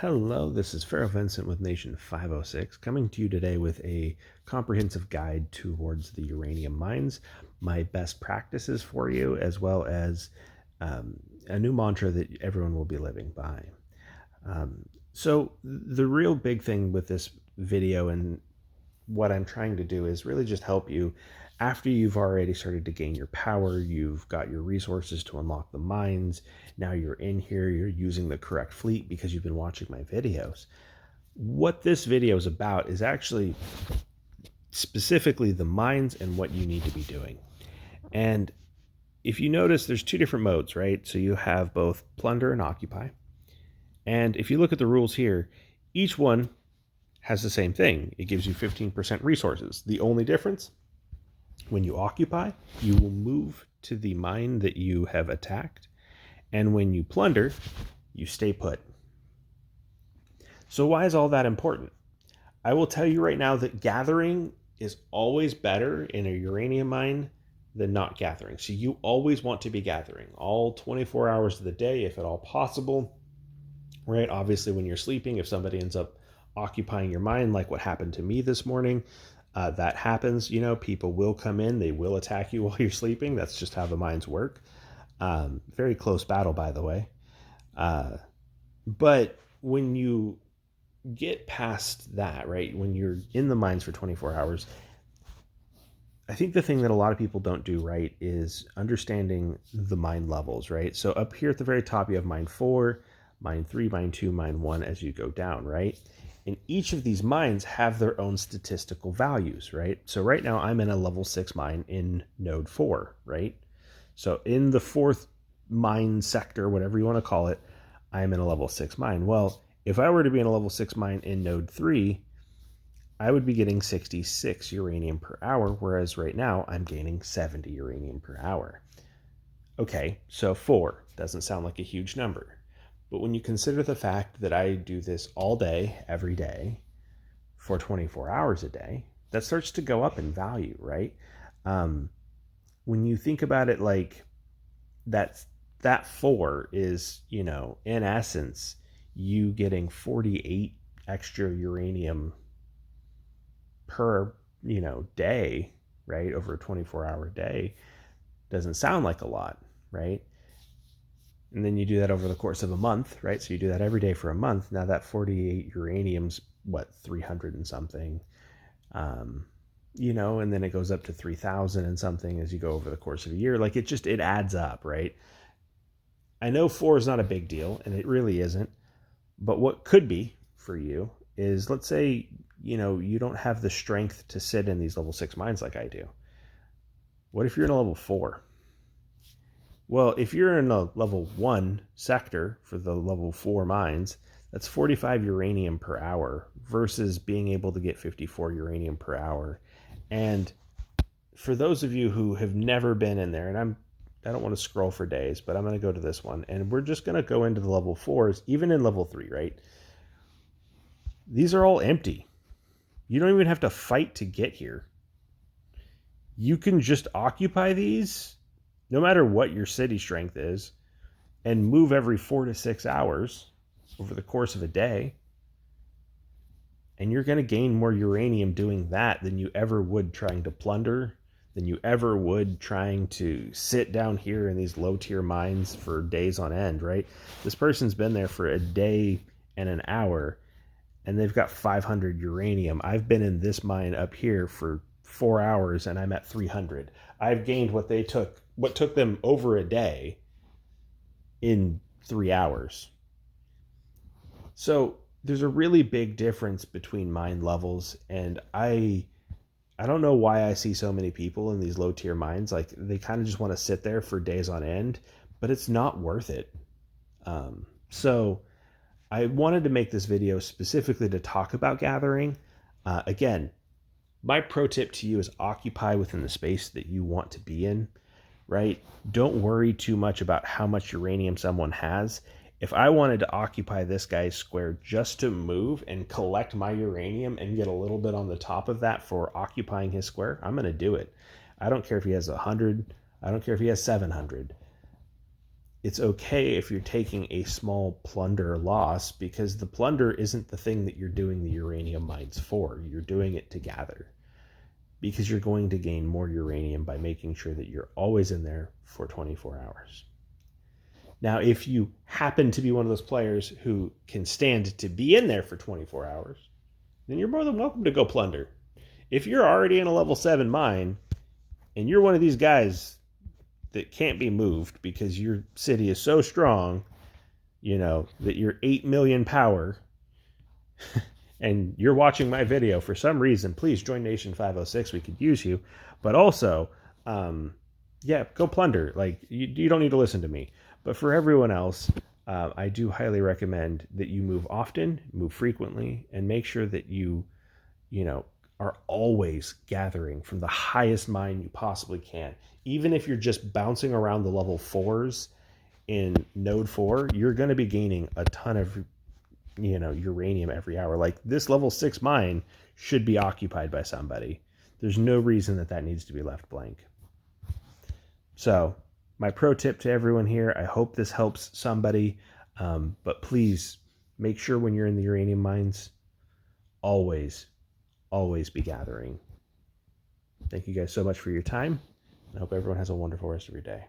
Hello, this is Pharaoh Vincent with Nation 506, coming to you today with a comprehensive guide towards the uranium mines, my best practices for you, as well as a new mantra that everyone will be living by. So the real big thing with this video and what I'm trying to do is really just help you after you've already started to gain your power, you've got your resources to unlock the mines. Now you're in here, you're using the correct fleet because you've been watching my videos. What this video is about is actually specifically the mines and what you need to be doing. And if you notice, there's two different modes, right? So you have both plunder and occupy. And if you look at the rules here, each one has the same thing. It gives you 15% resources. The only difference, when you occupy, you will move to the mine that you have attacked. And when you plunder, you stay put. So why is all that important? I will tell you right now that gathering is always better in a uranium mine than not gathering. So you always want to be gathering all 24 hours of the day, if at all possible, right? Obviously, when you're sleeping, if somebody ends up occupying your mine, like what happened to me this morning, that happens. You know, people will come in, they will attack you while you're sleeping. That's just how the mines work. Very close battle, by the way. But when you get past that, right, when you're in the mines for 24 hours, I think the thing that a lot of people don't do right is understanding the mine levels, right? So up here at the very top, you have mine 4, mine 3, mine 2, mine 1 as you go down, right? And each of these mines have their own statistical values, right? So right now I'm in a level 6 mine in node 4, right? So in the 4th mine sector, whatever you want to call it, I'm in a level 6 mine. Well, if I were to be in a level 6 mine in node 3, I would be getting 66 uranium per hour, whereas right now I'm gaining 70 uranium per hour. Okay, so 4 doesn't sound like a huge number. But when you consider the fact that I do this all day, every day, for 24 hours a day, that starts to go up in value, right? When you think about it, like that 4 is, you know, in essence, you getting 48 extra uranium per, you know, day, right? Over a 24-hour day doesn't sound like a lot, right? And then you do that over the course of a month, right? So you do that every day for a month. Now that 48 uranium's what, 300 and something, you know, and then it goes up to 3,000 and something as you go over the course of a year. Like it adds up, right? I know 4 is not a big deal, and it really isn't. But what could be for you is, let's say, you know, you don't have the strength to sit in these level 6 mines like I do. What if you're in a level 4? Well, if you're in a level 1 sector for the level 4 mines, that's 45 uranium per hour versus being able to get 54 uranium per hour. And for those of you who have never been in there, and I don't want to scroll for days, but I'm going to go to this one, and we're just going to go into the level 4s, even in level 3, right? These are all empty. You don't even have to fight to get here. You can just occupy these, no matter what your city strength is, and move every 4 to 6 hours over the course of a day. And you're going to gain more uranium doing that than you ever would trying to plunder, than you ever would trying to sit down here in these low tier mines for days on end, right? This person's been there for a day and an hour, and they've got 500 uranium. I've been in this mine up here for 4 hours, and I'm at 300. I've gained what took them over a day in 3 hours. So there's a really big difference between mine levels, and I don't know why I see so many people in these low tier mines. Like, they kind of just want to sit there for days on end, but it's not worth it. So I wanted to make this video specifically to talk about gathering. Again, my pro tip to you is occupy within the space that you want to be in, right? Don't worry too much about how much uranium someone has. If I wanted to occupy this guy's square just to move and collect my uranium and get a little bit on the top of that for occupying his square, I'm going to do it. I don't care if he has 100. I don't care if he has 700. it's okay if you're taking a small plunder loss, because the plunder isn't the thing that you're doing the uranium mines for. You're doing it to gather, because you're going to gain more uranium by making sure that you're always in there for 24 hours. Now, if you happen to be one of those players who can stand to be in there for 24 hours, then you're more than welcome to go plunder. If you're already in a level 7 mine and you're one of these guys that can't be moved because your city is so strong, that you're 8 million power, and you're watching my video for some reason, please join Nation 506. We could use you. But also, go plunder. Like, you don't need to listen to me. But for everyone else, I do highly recommend that you move often, move frequently, and make sure that you are always gathering from the highest mine you possibly can. Even if you're just bouncing around the level 4s in node 4, you're going to be gaining a ton of uranium every hour. Like, this level 6 mine should be occupied by somebody. There's no reason that needs to be left blank. So my pro tip to everyone here, I hope this helps somebody, but please make sure when you're in the uranium mines, always be gathering. Thank you guys so much for your time. I hope everyone has a wonderful rest of your day.